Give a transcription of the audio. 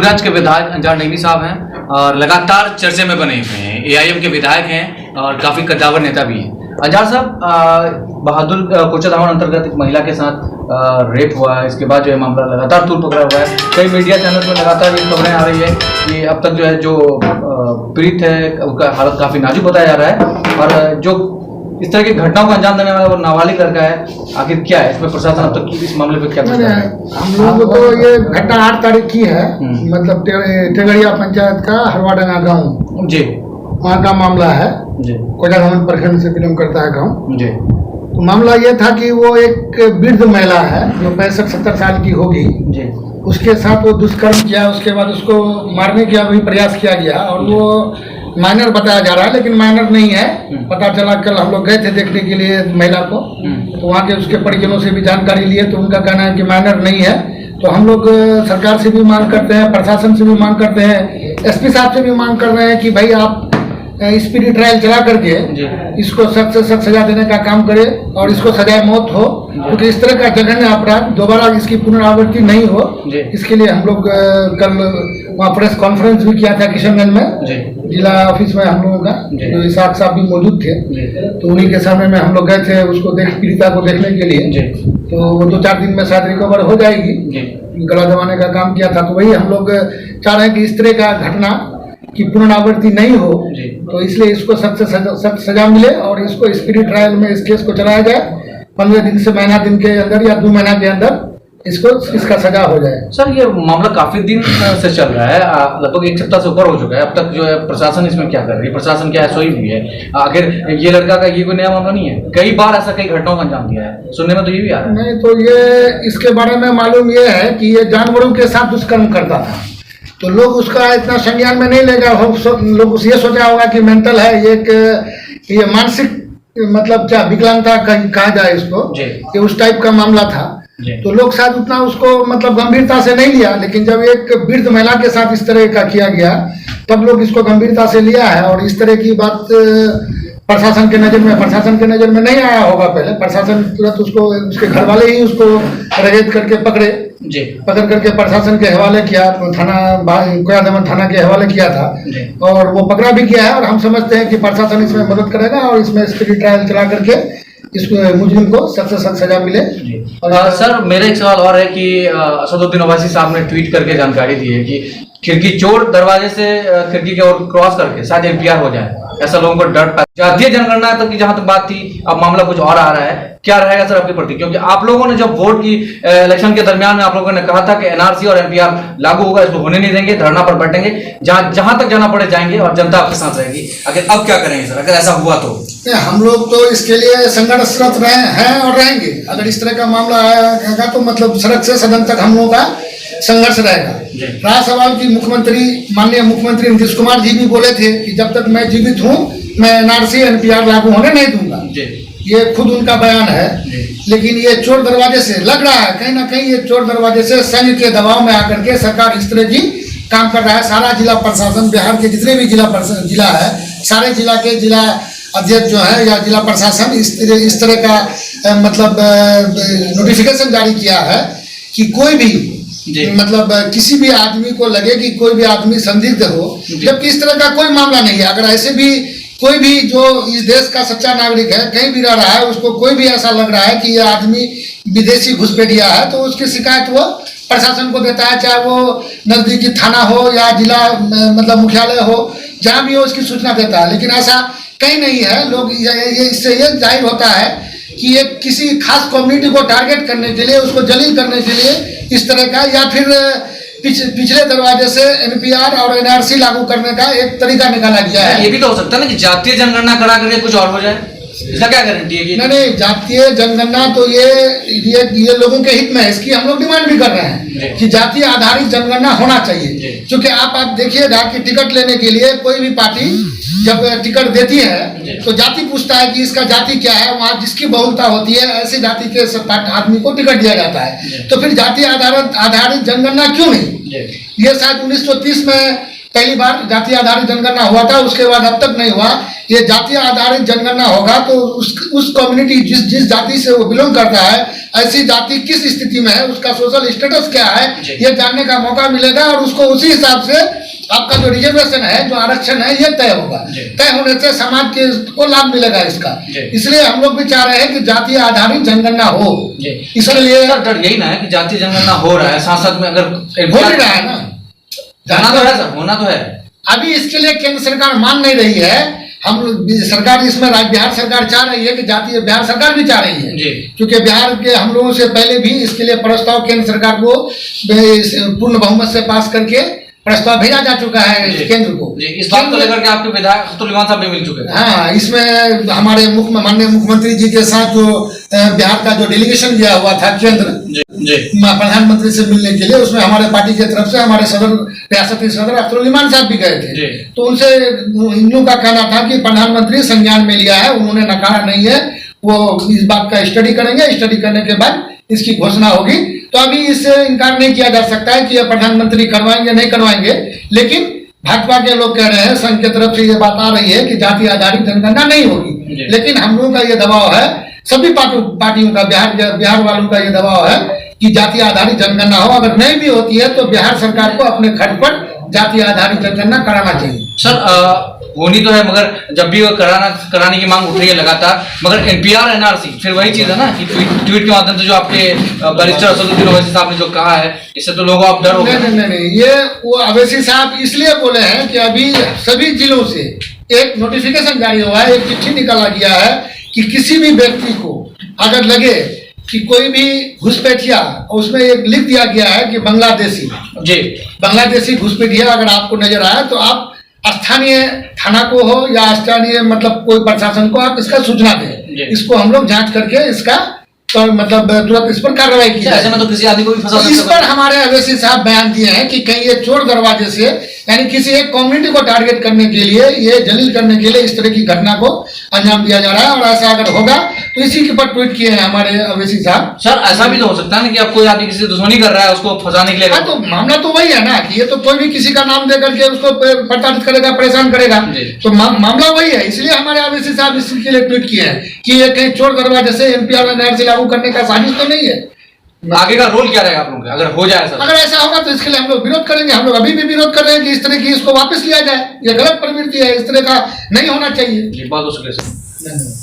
बदरुगंज के विधायक अंजार नईमी साहब हैं और लगातार चर्चे में बने हुए हैं। एआईएम के विधायक हैं और काफी कद्दावर नेता भी हैं। अंजार साहब, बहादुर कोचाधावन अंतर्गत एक महिला के साथ रेप हुआ है। इसके बाद जो है मामला लगातार तूल पकड़ा हुआ है। कई मीडिया चैनल में लगातार ये खबरें आ रही है कि अब तक जो है जो पीड़ित है उसका हालत काफी नाजुक बताया जा रहा है और जो इस तरह की घटनाओं को अंजाम देने वाला वो नाबालिग लड़का है। आखिर क्या है इसमें प्रशासन अब तक इस मामले पे क्या कर रहा है? हम लोगों को तो ये घटना 8 तारीख की है, मतलब टेगड़िया पंचायत का हरवाडंगा गांव जी, वहाँ का मामला है जी। कोचाधावन प्रखंड से बिलोंग करता है गांव जी। तो मामला ये था कि वो एक वृद्ध महिला है जो 65-70 साल की होगी जी। उसके साथ वो दुष्कर्म किया। उसके बाद उसको मारने का भी प्रयास किया गया और वो माइनर बताया जा रहा है, लेकिन माइनर नहीं है। पता चला, कल हम लोग गए थे देखने के लिए महिला को, तो वहाँ के उसके परिजनों से भी जानकारी लिए तो उनका कहना है कि माइनर नहीं है। तो हम लोग सरकार से भी मांग करते हैं, प्रशासन से भी मांग करते हैं, एसपी साहब से भी मांग कर रहे हैं कि भाई आप स्पीडी ट्रायल चला करके इसको सख्त से सख्त सजा देने का काम करे और इसको सजाए मौत हो, क्योंकि इस तरह का जघन्य अपराध दोबारा इसकी पुनरावृत्ति नहीं हो। इसके लिए हम लोग कल वहाँ प्रेस कॉन्फ्रेंस भी किया था किशनगंज में, जिला ऑफिस में हम लोगों का, जो इसाक साहब भी मौजूद थे। तो उन्हीं के सामने में हम लोग गए थे उसको पीड़िता को देखने के लिए। तो वो 2-4 दिन में शायद रिकवर हो जाएगी। गला दबाने का काम किया था। तो वही हम लोग चाह रहे हैं कि इस तरह का घटना की पुनरावृत्ति नहीं हो, तो इसलिए इसको सख्त सजा मिले और इसको स्पीडी ट्रायल में इस केस को चलाया जाए। 15 दिन से महीना दिन के अंदर या 2 महीना के अंदर इसका सजा हो जाए। सर, ये मामला काफी दिन से चल रहा है, लगभग 1 सप्ताह से ऊपर हो चुका है। अब तक जो है प्रशासन इसमें क्या कर रही है? प्रशासन क्या सोई हुई है? आखिर ये लड़का का ये कोई नया मामला नहीं है, कई बार ऐसा कई घटनाओं का अंजाम दिया है, सुनने में तो ये भी आ रहा है। नहीं, तो ये इसके बारे में मालूम ये है कि ये जानवरों के साथ दुष्कर्म करता था, तो लोग उसका इतना संज्ञान में नहीं लेगा। लोग ये सोचा होगा कि मेंटल है, ये मानसिक मतलब क्या विकलांगता कहा जाए इसको, कि उस टाइप का मामला था। तो लोग शायद उतना उसको मतलब गंभीरता से नहीं लिया, लेकिन जब एक वृद्ध महिला के साथ इस तरह का किया गया तब लोग इसको गंभीरता से लिया है। और इस तरह की बात प्रशासन के नज़र में नहीं आया होगा। पहले प्रशासन तुरंत उसको, उसके घर वाले ही उसको रेड करके पकड़ करके प्रशासन के हवाले किया, थाना कोचाधावन थाना के हवाले किया था और वो पकड़ा भी गया है। और हम समझते हैं कि प्रशासन इसमें मदद करेगा और इसमें स्पीडी ट्रायल चला करके इसको मुजरिम को सख्त से सख्त सजा मिले। और सर, मेरा एक सवाल और है कि असदुद्दीन ओवैसी साहब ने ट्वीट करके जानकारी दी है कि खिड़की चोर दरवाजे से खिड़की की ओर क्रॉस करके शायद एफआईआर हो जाए, ऐसा लोगों को डर। जातीय जनगणना तक की जहां तक बात थी, अब मामला कुछ और आ रहा है। क्या रहेगा सर आपके प्रति? क्योंकि आप लोगों ने जब वोट की इलेक्शन के दरमियान में आप लोगों ने कहा था कि एनआरसी और एनपीआर लागू होगा, इसको होने नहीं देंगे, धरना पर बैठेंगे, जहां तक जाना पड़े जाएंगे और जनता आपके साथ रहेगी। आखिर अब क्या करेंगे सर अगर ऐसा हुआ तो? हम लोग तो इसके लिए संघर्षरत रहे हैं और रहेंगे। अगर इस तरह का मामला आएगा तो मतलब सड़क से सदन तक हम लोगों का संघर्ष रहेगा। रहा सवाल की माननीय मुख्यमंत्री नीतीश कुमार जी भी बोले थे कि जब तक मैं जीवित हूँ मैं एनआरसी एनपीआर लागू होने नहीं दूंगा। ये खुद उनका बयान है। लेकिन ये चोर दरवाजे से लग रहा है, कहीं ना कहीं ये चोर दरवाजे से संघ के दबाव में आकर के सरकार इस तरह की काम कर रहा है। सारा जिला प्रशासन, बिहार के जितने भी जिला है, सारे जिला के जिला अध्यक्ष जो है या जिला प्रशासन इस तरह का मतलब नोटिफिकेशन जारी किया है कि कोई भी मतलब किसी भी आदमी को लगे कि कोई भी आदमी संदिग्ध हो, जबकि इस तरह का कोई मामला नहीं है। अगर ऐसे भी कोई भी जो इस देश का सच्चा नागरिक है कहीं भी रह रहा है, उसको कोई भी ऐसा लग रहा है कि यह आदमी विदेशी घुसपैठिया है, तो उसकी शिकायत वो प्रशासन को देता है, चाहे वो नजदीकी थाना हो या जिला मतलब मुख्यालय हो, जहाँ भी हो उसकी सूचना देता है। लेकिन ऐसा कहीं नहीं है। लोग इससे ये जाहिर होता है कि ये किसी खास कम्युनिटी को टारगेट करने के लिए, उसको जलील करने के लिए इस तरह का, या फिर पिछले दरवाजे से एनपीआर और एनआरसी लागू करने का एक तरीका निकाला गया है। ये भी तो हो सकता है ना कि जातीय जनगणना करा करके कुछ और हो जाए, इसका क्या गारंटी है कि नहीं, जातीय जनगणना तो ये लोगों के हित में है। इसकी हम लोग डिमांड भी कर रहे हैं कि जातीय आधारित जनगणना होना चाहिए। क्योंकि आप देखिएगा कि टिकट लेने के लिए कोई भी पार्टी जब टिकट देती है तो जाति पूछता है कि इसका जाति क्या है, वहाँ जिसकी बहुलता होती है ऐसे जाति के आदमी को टिकट दिया जाता है। तो फिर जाति आधारित जनगणना क्यों नहीं? ये शायद 1930 में पहली बार जाति आधारित जनगणना हुआ था, उसके बाद अब तक नहीं हुआ। ये जातीय आधारित जनगणना होगा तो उस कम्युनिटी जिस जाति से वो बिलोंग करता है, ऐसी जाति किस स्थिति में है, उसका सोशल स्टेटस क्या है, ये जानने का मौका मिलेगा और उसको उसी हिसाब से आपका जो रिजर्वेशन है, जो आरक्षण है, ये तय होगा। तय होने से समाज के को लाभ मिलेगा इसका। इसलिए हम लोग भी चाह रहे हैं कि जातीय आधारित जनगणना हो। इसलिए डर यही ना है कि जातीय जनगणना हो रहा है, साथ साथ में अगर हो नहीं रहा है ना, जाना तो है सर, होना तो है। अभी इसके लिए केंद्र सरकार मान नहीं रही है। हम सरकार इसमें बिहार सरकार चाह रही है कि जातीय, बिहार सरकार भी चाह रही है, क्योंकि बिहार के हम लोगों से पहले भी इसके लिए प्रस्ताव केंद्र सरकार को पूर्ण बहुमत से पास करके प्रस्ताव भेजा जा चुका है केंद्र को। इस बात को लेकर के आपके विधायक अब्दुल इमाम साहब भी मिल चुके हैं। हाँ, इसमें हमारे माननीय मुख्यमंत्री जी के साथ जो बिहार का जो डेलीगेशन गया हुआ था केंद्र प्रधानमंत्री से मिलने के लिए, उसमें हमारे पार्टी की तरफ से हमारे रियासती सदर अब्दुल इमाम साहब भी गए थे। तो उनसे इन लोगों का कहना था कि प्रधानमंत्री संज्ञान में लिया है, उन्होंने नकारा नहीं है, वो इस बात का स्टडी करेंगे, स्टडी करने के बाद इसकी घोषणा होगी। तो अभी इससे इनकार नहीं किया जा सकता है कि ये प्रधानमंत्री करवाएंगे नहीं करवाएंगे, लेकिन भाजपा के लोग कह रहे हैं, संघ की तरफ से ये बात आ रही है कि जाति आधारित जनगणना नहीं होगी। लेकिन हम लोगों का ये दबाव है, सभी पार्टियों का, बिहार वालों का ये दबाव है कि जाति आधारित जनगणना हो। अगर नहीं भी होती है तो बिहार सरकार को अपने खर्च पर जाति आधारित जनगणना कराना चाहिए। सर होनी तो है, मगर जब भी वो कराने की मांग उठ रही है लगातार, मगर एनपीआर एनआरसी फिर वही चीज है ना कि ट्वीट के माध्यम से जो आपके बैरिस्टर असदुद्दीन ओवैसी साहब ने जो कहा है, इससे तो लोगों आप डर हो गए। नहीं, ये वो ओवैसी साहब इसलिए बोले हैं कि अभी सभी जिलों से एक नोटिफिकेशन जारी हुआ है, एक चिट्ठी निकाला गया है कि किसी भी व्यक्ति को अगर लगे कि कोई भी घुसपैठिया, उसमें एक लिख दिया गया है कि बांग्लादेशी घुसपैठिया अगर आपको नजर आया तो आप स्थानीय थाना को हो या स्थानीय मतलब कोई प्रशासन को आप इसका सूचना दें। इसको हम लोग जांच करके इसका तो मतलब तुरंत इस पर कार्रवाई की जाए। ऐसे में तो किसी आदमी को भी फंसा सकता है। इस पर हमारे ओवैसी साहब बयान दिए हैं कि कहीं ये चोर दरवाजे से, यानी किसी एक कम्युनिटी को टारगेट करने के लिए, ये जलील करने के लिए इस तरह की घटना को अंजाम दिया जा रहा है। और ऐसा अगर होगा तो इसी के ऊपर ट्वीट किए हैं हमारे ओवैसी साहब। सर ऐसा भी तो हो सकता है ना कि आप कोई आदमी किसी से दुश्मनी कर रहा है, उसको फंसाने के लिए। हाँ, तो मामला तो वही है ना कि ये तो कोई भी किसी का नाम दे करके उसको प्रताड़ित करेगा, परेशान करेगा, तो मामला वही है। इसलिए हमारे ओवैसी साहब इसके लिए ट्वीट किए हैं कि ये कहीं चोर दरवाजे से एनपीआर एनआरसी लागू करने का साजिश तो नहीं है। आगे का रोल क्या रहेगा आप लोगों का अगर हो जाए? अगर ऐसा होगा तो इसके लिए हम लोग विरोध करेंगे। हम लोग अभी भी विरोध कर रहे हैं कि इस तरह की इसको वापस लिया जाए। ये गलत प्रवृत्ति है, इस तरह का नहीं होना चाहिए। बहुत शुक्रिया।